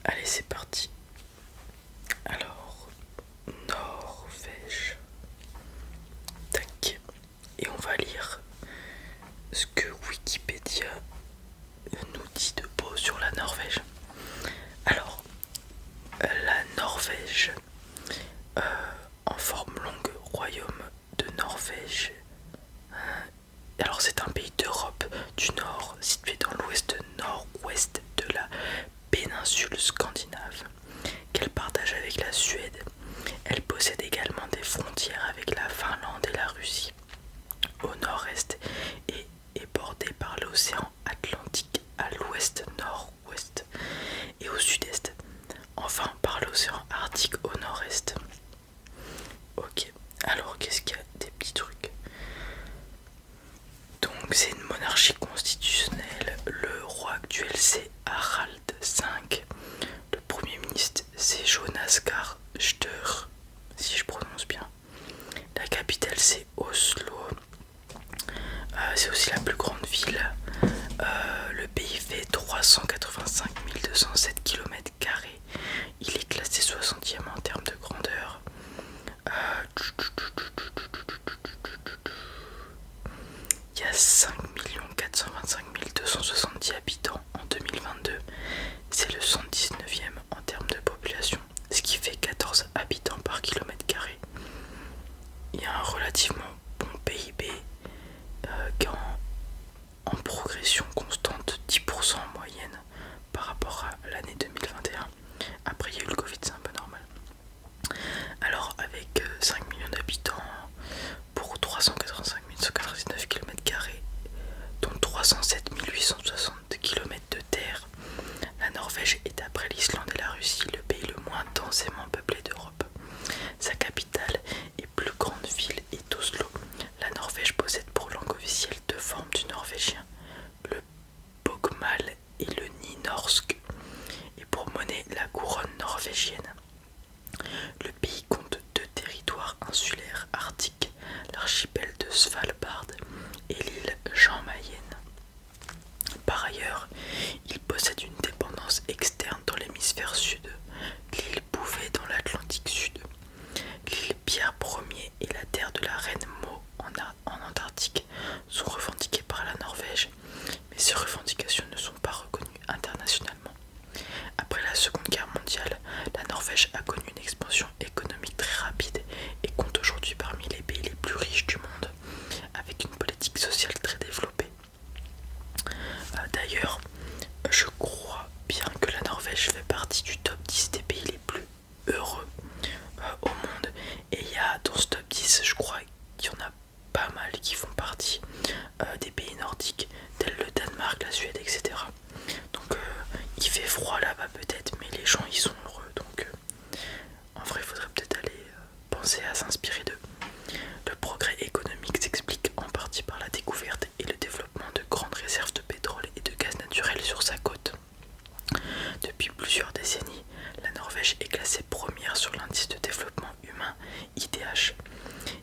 Allez, c'est parti. Alors, Norvège. Tac. Et on va lire ce que Wikipédia nous dit de beau sur la Norvège. Alors, la Norvège, en forme longue, royaume de Norvège. Alors, c'est un pays d'Europe du Nord, situé dans l'ouest nord-ouest de la péninsule scandinave, qu'elle partage avec la Suède. Elle possède également des frontières avec la Finlande et la Russie. Au nord-est et est bordée par l'océan Atlantique à l'ouest-nord-ouest et au sud-est. Enfin par l'océan Arctique au nord-est. Ok, alors qu'est-ce qu'il y a des petits trucs. Donc c'est une monarchie constitutionnelle. Le roi actuel c'est Harald V. Le premier ministre c'est Jonas Gahr Støre, si je prononce bien. La capitale c'est Oslo. C'est aussi la plus grande ville. Le pays fait 385 207 km². Il est classé 60e en termes de grandeur. Il y a 5 425 270 habitants en 2022. C'est le 119e en termes de population, ce qui fait 14 habitants par km². Il y a un relativement bon PIB qui est en progression constante, 10% en moyenne par rapport à l'année 2021. Après, il y a eu le Covid, c'est un peu normal. Alors, avec 5 millions d'habitants pour 385 199 km², dont 307 860 km de terre, la Norvège est, après l'Islande et la Russie, le pays le moins densément peuplé d'Europe. Sa capitale et plus grande ville est Oslo. La Norvège possède pour langue officielle deux formes du norvégien, le bokmål et le nynorsk, et pour monnaie la couronne norvégienne. Le pays compte deux territoires insulaires arctiques, l'archipel de Svalbard et l'île Jan Mayen. Par ailleurs, il possède une dépendance externe dans l'hémisphère sud, l'île Bouvet dans l'Atlantique Sud. L'île Pierre Ier et la terre de la reine Maud en Antarctique sont revendiquées par la Norvège, mais ces revendications ne sont pas reconnues internationalement. Après la Seconde Guerre mondiale, la Norvège a connu une expansion économique très rapide et compte aujourd'hui parmi les pays les plus riches du monde, avec une politique sociale très développée. D'ailleurs, je crois bien que la Norvège fait partie du top 10 des pays les plus heureux au monde. Et il y a dans ce top 10, je crois qu'il y en a pas mal qui font partie des pays nordiques, tels le Danemark, la Suède, etc. Donc il fait froid là-bas peut-être, mais les gens ils sont heureux. Donc en vrai, il faudrait peut-être aller penser à s'inspirer d'eux. Le progrès économique s'explique en partie par la découverte et le développement de grandes réserves de pétrole et de gaz naturel sur sa côte. Depuis plusieurs décennies, la Norvège est classée première sur l'indice de développement humain IDH,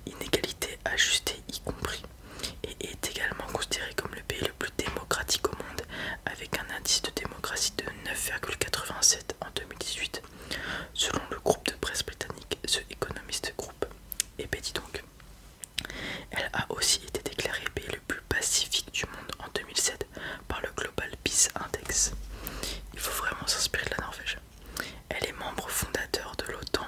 inégalité ajustée y compris, et est également considérée comme le pays le plus démocratique au monde, avec un indice de démocratie de 9,87 en 2018, selon le groupe de presse britannique The Economist Group. Et ben dis donc, elle a aussi été déclarée pays le plus pacifique du monde en 2007 par le Global Peace Index. Il faut vraiment s'inspirer de la Norvège. Elle est membre fondateur de l'OTAN.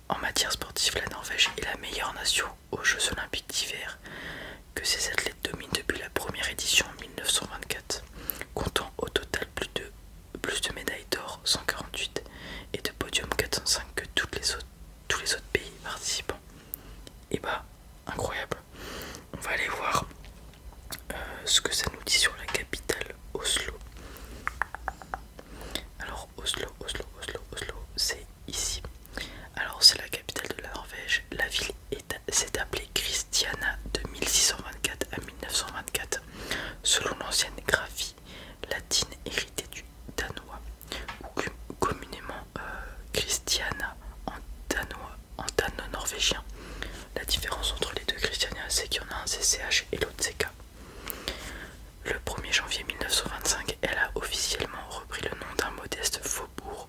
En matière sportive, la Norvège est la meilleure nation aux Jeux Olympiques d'hiver, que ses athlètes dominent depuis la première édition en 1924, comptant au total plus de médailles d'or, 148, et de podiums 405 que tous les autres pays participants. Et bah, incroyable. On va aller voir ce que ça nous dit sur la capitale, Oslo. Alors Oslo, c'est ici. Alors c'est la capitale de la Norvège. La ville s'est appelée Christiania de 1624 à 1924, selon l'ancienne graphie latine héritée du danois, ou communément Christiana en dano-norvégien. La différence entre les deux Christiania, c'est qu'il y en a un c'est CH et l'autre c'est K. Le 1er janvier 1925, elle a officiellement repris le nom d'un modeste faubourg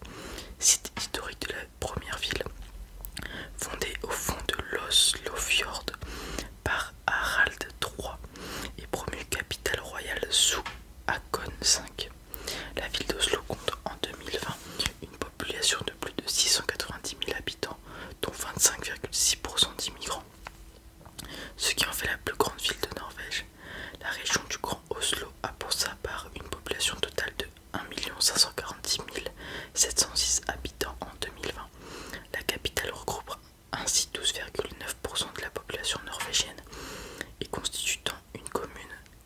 et constituant une commune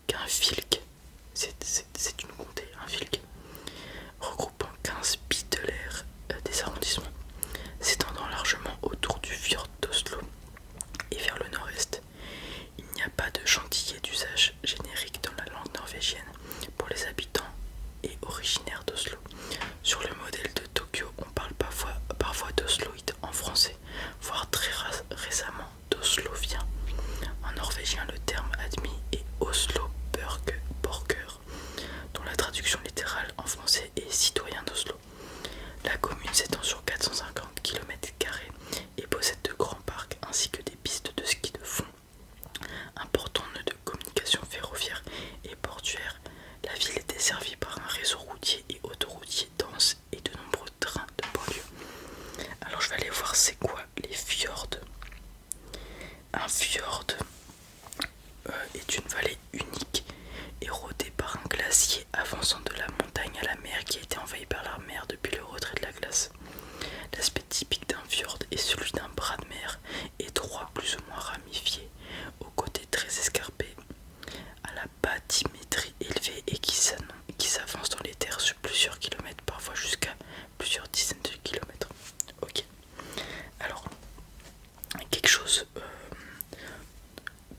qu'un fylke. C'est une comté, un fylke, regroupant 15 bits de l'air des arrondissements, s'étendant largement autour du fjord d'Oslo et vers le nord-est. Il n'y a pas de gentillet d'usage générique dans la langue norvégienne pour les habitants et originaires d'Oslo. Sur le modèle de Tokyo, on parle parfois d'osloïde en français, voire très récemment d'oslovien. En norvégien, le terme admis est Oslo-borger, dont la traduction littérale en français est citoyen d'Oslo. La commune s'étend sur 450 km² et possède de grands parcs ainsi que des pistes de ski de fond. Important nœud de communication ferroviaire et portuaire, la ville est desservie par un réseau routier et autoroutier dense et de nombreux trains de banlieue. Alors je vais aller voir c'est quoi les fjords. Un fjord est une vallée unique érodée par un glacier avançant de la montagne à la mer qui a été envahie par la mer depuis le retrait de la glace. L'aspect typique d'un fjord est celui d'un bras de mer étroit plus ou moins ramifié, aux côtés très escarpés, à la bathymétrie élevée et qui s'avance dans les terres sur plusieurs kilomètres, parfois jusqu'à plusieurs dizaines de kilomètres. Ok. Alors, quelque chose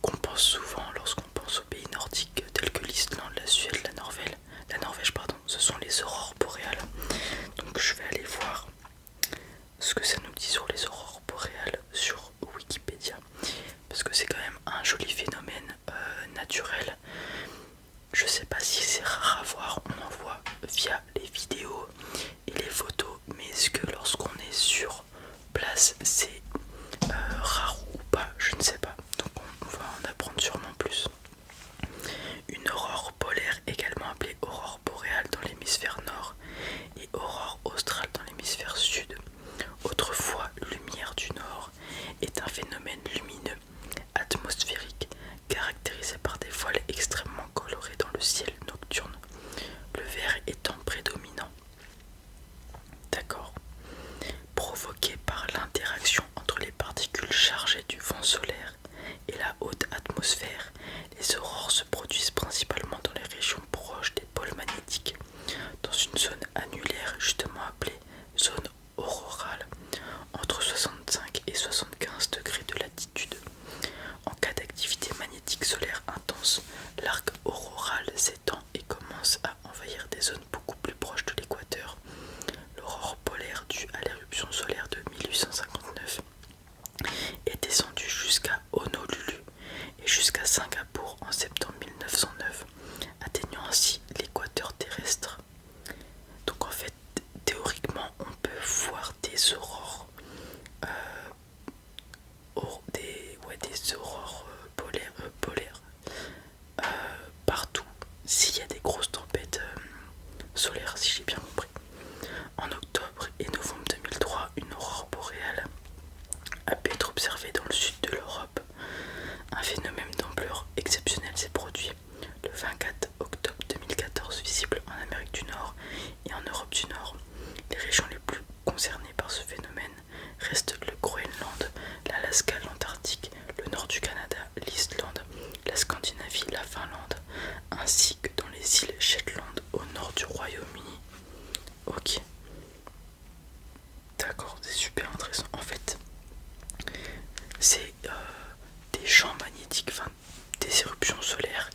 qu'on pense souvent lorsqu'on pense aux pays nordiques tels que l'Islande, la Suède, la Norvège, ce sont les aurores boréales. Donc je vais aller voir ce que ça nous dit sur les aurores boréales sur Wikipédia, parce que c'est quand même un joli phénomène naturel. Je sais pas si c'est rare à voir, on en voit via les vidéos et les photos, mais est-ce que lorsqu'on est sur place c'est rare ou pas, je ne sais pas. Donc on va en apprendre sûrement plus. Une aurore polaire, également appelée aurore boréale dans l'hémisphère nord et aurore australe dans l'hémisphère sud, autrefois lumière du nord, est un phénomène lumineux atmosphérique caractérisé par des voiles extrêmement colorées dans le ciel nocturne, le vert étant prédominant. D'accord. Provoqué par l'interaction entre les particules chargées du vent solaire et la haute atmosphère, les aurores se produisent principalement dans les régions proches des pôles magnétiques, dans une zone annulaire justement appelée zone aurorale, entre 65 et 75 degrés de latitude. En cas d'activité magnétique solaire intense, l'arc auroral s'étend et commence à envahir des zones beaucoup plus proches de l'équateur. L'aurore polaire due à l'éruption solaire de 1859 est descendue jusqu'à Honolulu et jusqu'à Singapour en septembre 1909, atteignant ainsi l'équateur terrestre. Donc en fait, théoriquement, on peut voir des aurores, des aurores polaires partout s'il y a des grosses tempêtes solaires, si j'ai bien compris. En octobre et novembre 2003, une aurore boréale a pu être observée dans le sud de l'Europe. Un phénomène d'ampleur exceptionnelle s'est produit le 24 octobre 2014, visible en Amérique du Nord et en Europe du Nord. Les régions les plus concernées par ce phénomène restent le Groenland, l'Alaska, l'Antarctique, le nord du Canada, l'Islande, la Scandinavie, la Finlande, ainsi que dans les îles Shetland au nord du Royaume-Uni. Ok. D'accord, c'est super intéressant. En fait, c'est des champs magnétiques, enfin des éruptions solaires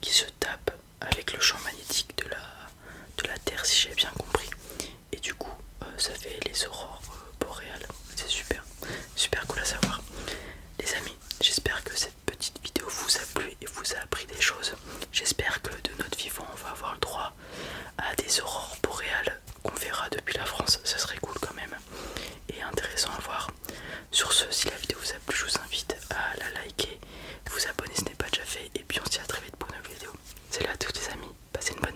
qui se tapent avec le champ magnétique de la Terre, si j'ai bien compris. Et du coup, ça fait les aurores.